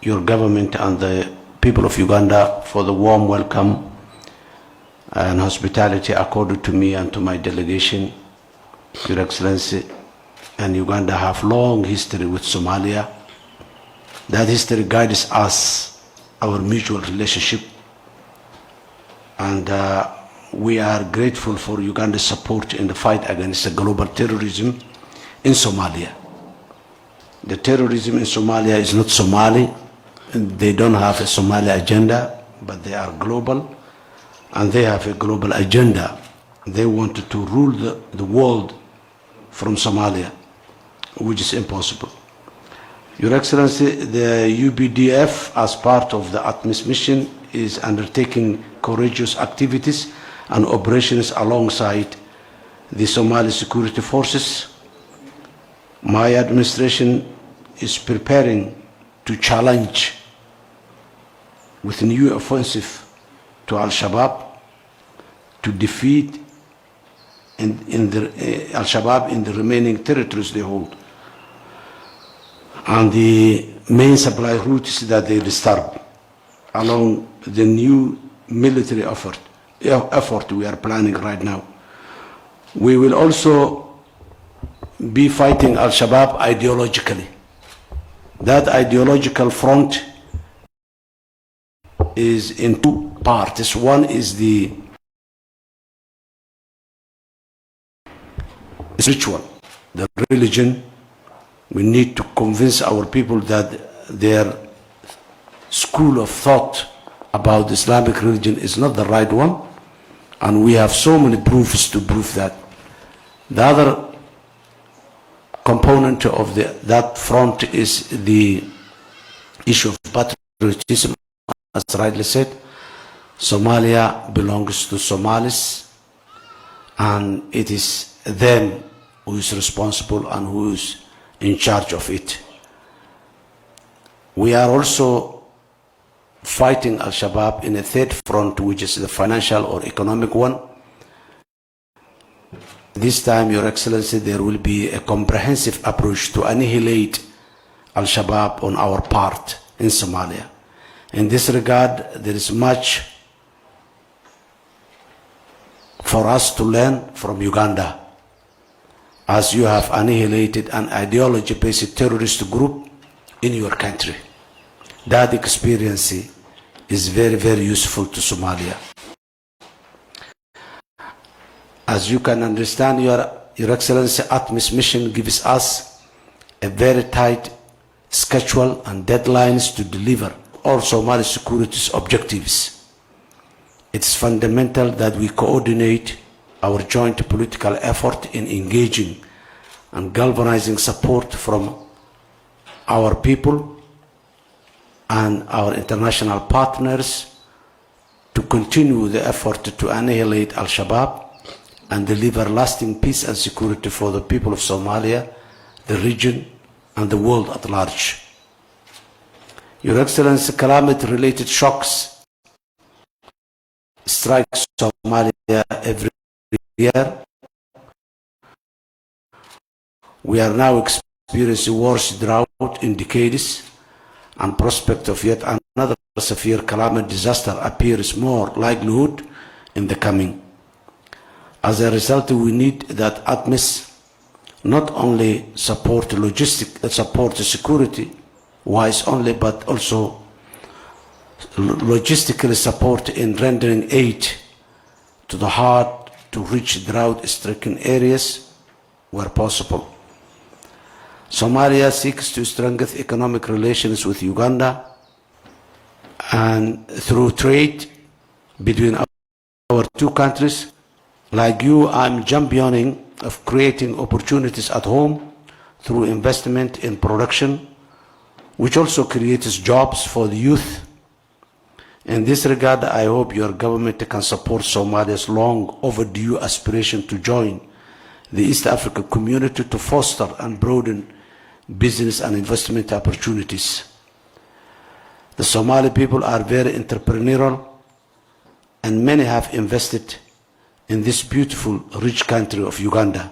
your government and the people of Uganda for the warm welcome and hospitality accorded to me and to my delegation. Your Excellency and Uganda have long history with Somalia. That history guides us, our mutual relationship, and we are grateful for Uganda's support in the fight against the global terrorism in Somalia. The terrorism in Somalia is not Somali, and they don't have a Somali agenda, but they are global, and they have a global agenda. They wanted to rule the world from Somalia, which is impossible. Your Excellency, the UBDF, as part of the ATMIS mission, is undertaking courageous activities and operations alongside the Somali security forces. My administration is preparing to challenge with new offensive to Al-Shabaab to defeat Al-Shabaab in the remaining territories they hold, and the main supply routes that they disturb along the new military effort we are planning right now. We will also be fighting Al-Shabaab ideologically. That ideological front is in two parts. One is the ritual, the religion. We need to convince our people that their school of thought about the Islamic religion is not the right one, and we have so many proofs to prove that. The other component of that front is the issue of patriotism. As rightly said, Somalia belongs to Somalis, and it is them who is responsible and who is in charge of it. We are also fighting Al-Shabaab in a third front, which is the financial or economic one. This time, Your Excellency, there will be a comprehensive approach to annihilate Al-Shabaab on our part in Somalia. In this regard, there is much for us to learn from Uganda, as you have annihilated an ideology-based terrorist group in your country. That experience is very, very useful to Somalia. As you can understand, Your Excellency, ATMIS mission gives us a very tight schedule and deadlines to deliver all Somali security objectives. It's fundamental that we coordinate our joint political effort in engaging and galvanizing support from our people and our international partners to continue the effort to annihilate Al-Shabaab and deliver lasting peace and security for the people of Somalia, the region, and the world at large. Your Excellency, climate-related shocks strike Somalia every year. We are now experiencing worse drought in decades, and prospect of yet another severe climate disaster appears more likelihood in the coming. As a result, we need that ATMIS not only support security wise only, but also logistically support in rendering aid to the hard to reach drought-stricken areas where possible. Somalia seeks to strengthen economic relations with Uganda and through trade between our two countries. Like you, I'm championing of creating opportunities at home through investment in production, which also creates jobs for the youth. In this regard, I hope your government can support Somalia's long overdue aspiration to join the East African community to foster and broaden business and investment opportunities. The Somali people are very entrepreneurial, and many have invested in this beautiful, rich country of Uganda.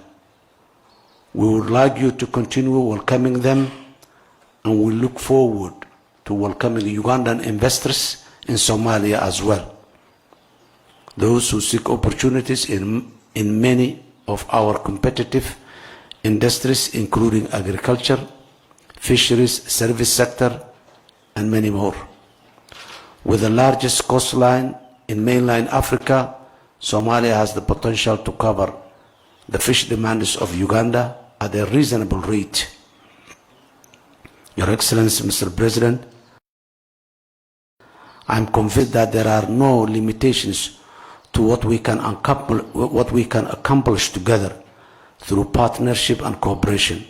We would like you to continue welcoming them, and we look forward to welcoming Ugandan investors in Somalia as well. Those who seek opportunities in many of our competitive industries, including agriculture, fisheries, service sector, and many more. With the largest coastline in mainland Africa, Somalia has the potential to cover the fish demands of Uganda at a reasonable rate. Your Excellency, Mr. President, I am convinced that there are no limitations to what we can accomplish together through partnership and cooperation.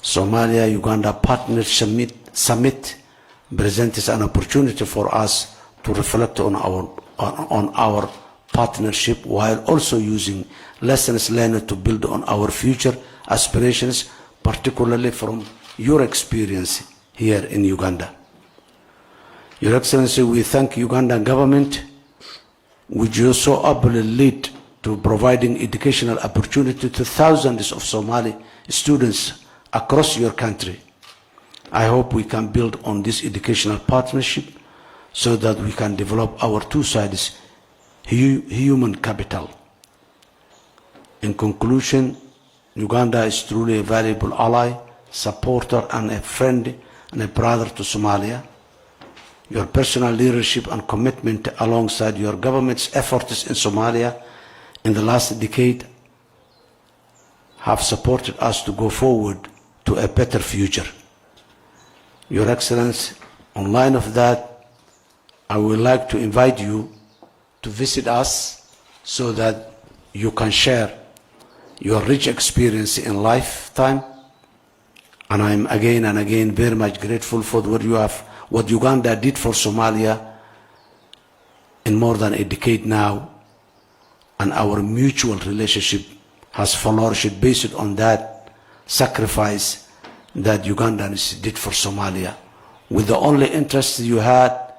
Somalia-Uganda Partnership Summit presents an opportunity for us to reflect on our partnership while also using lessons learned to build on our future aspirations, particularly from your experience here in Uganda. Your Excellency, we thank Ugandan government, which you so ably lead to providing educational opportunity to thousands of Somali students across your country. I hope we can build on this educational partnership so that we can develop our two sides human capital. In conclusion, Uganda is truly a valuable ally, supporter, and a friend and a brother to Somalia. Your personal leadership and commitment alongside your government's efforts in Somalia in the last decade have supported us to go forward to a better future. Your Excellency, on line of that, I would like to invite you to visit us so that you can share your rich experience in lifetime. And I'm again and again very much grateful for what Uganda did for Somalia in more than a decade now. And our mutual relationship has flourished based on that sacrifice that Ugandans did for Somalia, with the only interest you had